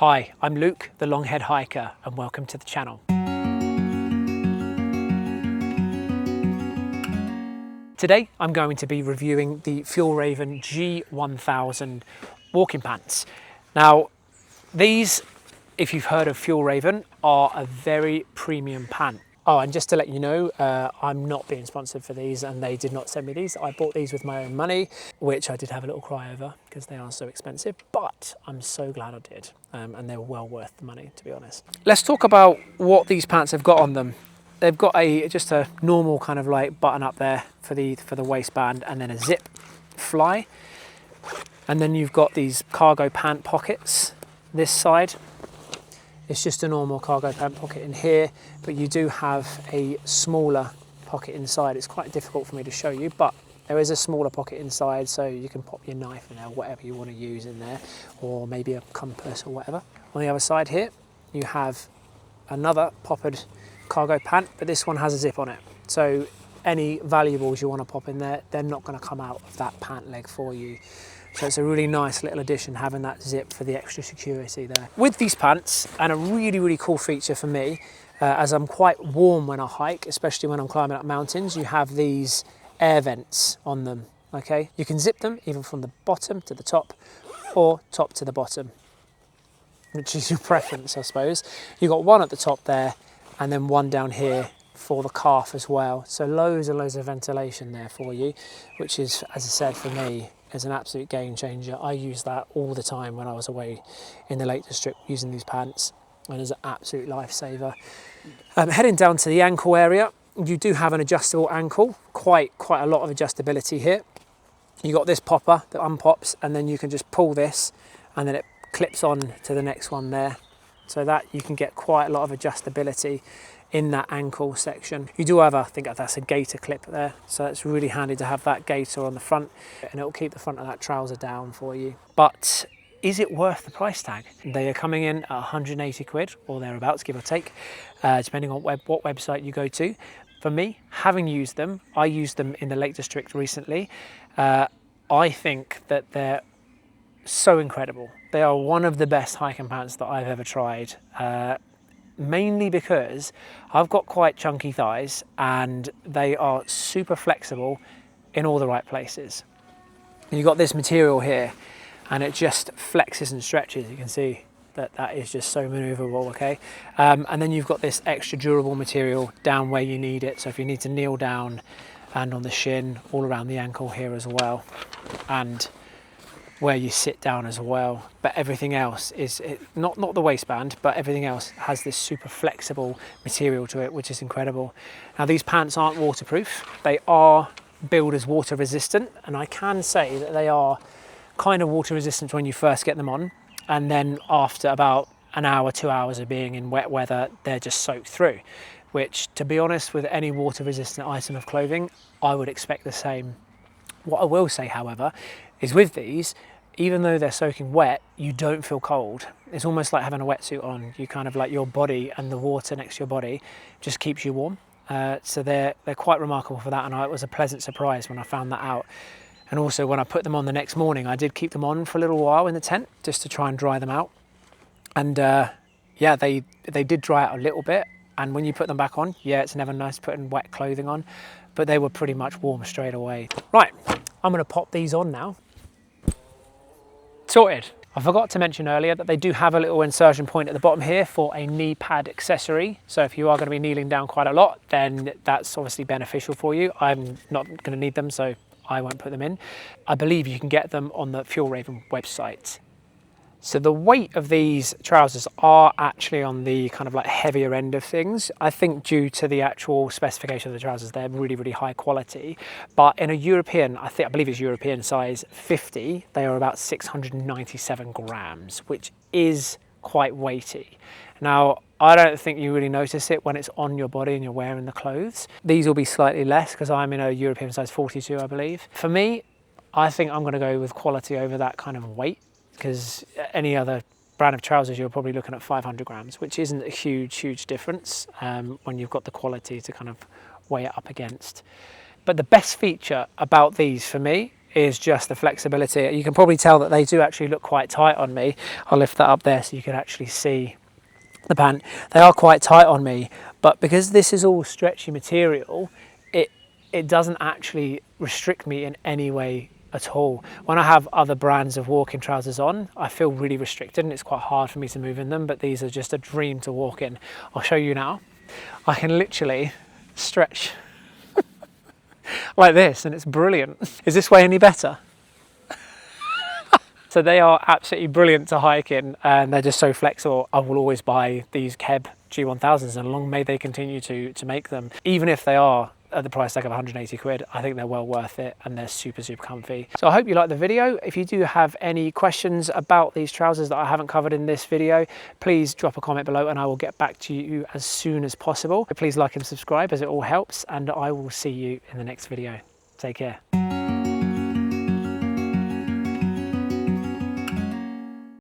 Hi, I'm Luke, the Longhead Hiker, and welcome to the channel. Today I'm going to be reviewing the Fjällraven G1000 walking pants. Now these, if you've heard of Fjällraven, are a very premium pant. Oh, and just to let you know, I'm not being sponsored for these and they did not send me these. I bought these with my own money, which I did have a little cry over because they are so expensive, but I'm so glad I did. And they're well worth the money, to be honest. Let's talk about what these pants have got on them. They've got just a normal kind of like button up there for the waistband, and then a zip fly. And then you've got these cargo pant pockets this side. It's just a normal cargo pant pocket in here, but you do have a smaller pocket inside. It's quite difficult for me to show you, but there is a smaller pocket inside, so you can pop your knife in there, whatever you want to use in there, or maybe a compass or whatever. On the other side here, you have another poppered cargo pant, but this one has a zip on it. So any valuables you want to pop in there, they're not going to come out of that pant leg for you. So it's a really nice little addition having that zip for the extra security there. With these pants, and a really cool feature for me, as I'm quite warm when I hike, especially when I'm climbing up mountains, you have these air vents on them, okay? You can zip them either from the bottom to the top or top to the bottom, which is your preference, I suppose. You've got one at the top there and then one down here for the calf as well. So loads and loads of ventilation there for you, which is, as I said, for me, is an absolute game changer. I use that all the time when I was away in the Lake District using these pants, and it's an absolute lifesaver. Heading down to the ankle area, you do have an adjustable ankle, quite a lot of adjustability here. You got this popper that unpops, and then you can just pull this and then it clips on to the next one there, so that you can get quite a lot of adjustability in that ankle section. You do have, I think that's a gaiter clip there, so it's really handy to have that gaiter on the front, and it'll keep the front of that trouser down for you. But is it worth the price tag? They are coming in at 180 quid or thereabouts, give or take, depending on what website you go to. For me, having used them, I used them in the Lake District recently. I think that they're so incredible. They are one of the best hiking pants that I've ever tried. Mainly because I've got quite chunky thighs and they are super flexible in all the right places. You've got this material here and it just flexes and stretches. You can see that is just so maneuverable, okay? And then you've got this extra durable material down where you need it. So if you need to kneel down, and on the shin, all around the ankle here as well, and where you sit down as well. But everything else is, not the waistband, but everything else has this super flexible material to it, which is incredible. Now these pants aren't waterproof. They are billed as water resistant, and I can say that they are kind of water resistant when you first get them on, and then after about an hour, 2 hours of being in wet weather, they're just soaked through, which, to be honest, with any water resistant item of clothing, I would expect the same. What I will say, however, is with these, even though they're soaking wet, you don't feel cold. It's almost like having a wetsuit on. You kind of like, your body and the water next to your body just keeps you warm. So they're quite remarkable for that, and it was a pleasant surprise when I found that out. And also when I put them on the next morning, I did keep them on for a little while in the tent just to try and dry them out. And yeah, they did dry out a little bit. And when you put them back on, yeah, it's never nice putting wet clothing on, but they were pretty much warm straight away. Right, I'm gonna pop these on now. Sorted. I forgot to mention earlier that they do have a little insertion point at the bottom here for a knee pad accessory. So if you are going to be kneeling down quite a lot, then that's obviously beneficial for you. I'm not going to need them, so I won't put them in. I believe you can get them on the Fjällraven website. So the weight of these trousers are actually on the kind of like heavier end of things. I think due to the actual specification of the trousers, they're really high quality. But in a European, I believe it's European size 50, they are about 697 grams, which is quite weighty. Now, I don't think you really notice it when it's on your body and you're wearing the clothes. These will be slightly less because I'm in a European size 42, I believe. For me, I think I'm going to go with quality over that kind of weight, because any other brand of trousers you're probably looking at 500 grams, which isn't a huge difference when you've got the quality to kind of weigh it up against. But the best feature about these for me is just the flexibility. You can probably tell that they do actually look quite tight on me. I'll lift that up there so you can actually see the pant. They are quite tight on me, but because this is all stretchy material, it doesn't actually restrict me in any way at all. When I have other brands of walking trousers on, I feel really restricted and it's quite hard for me to move in them, but these are just a dream to walk in. I'll show you now. I can literally stretch like this and it's brilliant. Is this way any better? So they are absolutely brilliant to hike in and they're just so flexible. I will always buy these Keb G1000s and long may they continue to make them. Even if they are at the price tag of 180 quid, I think they're well worth it and they're super, super comfy. So I hope you like the video. If you do have any questions about these trousers that I haven't covered in this video, please drop a comment below and I will get back to you as soon as possible. Please like and subscribe as it all helps, and I will see you in the next video. Take care.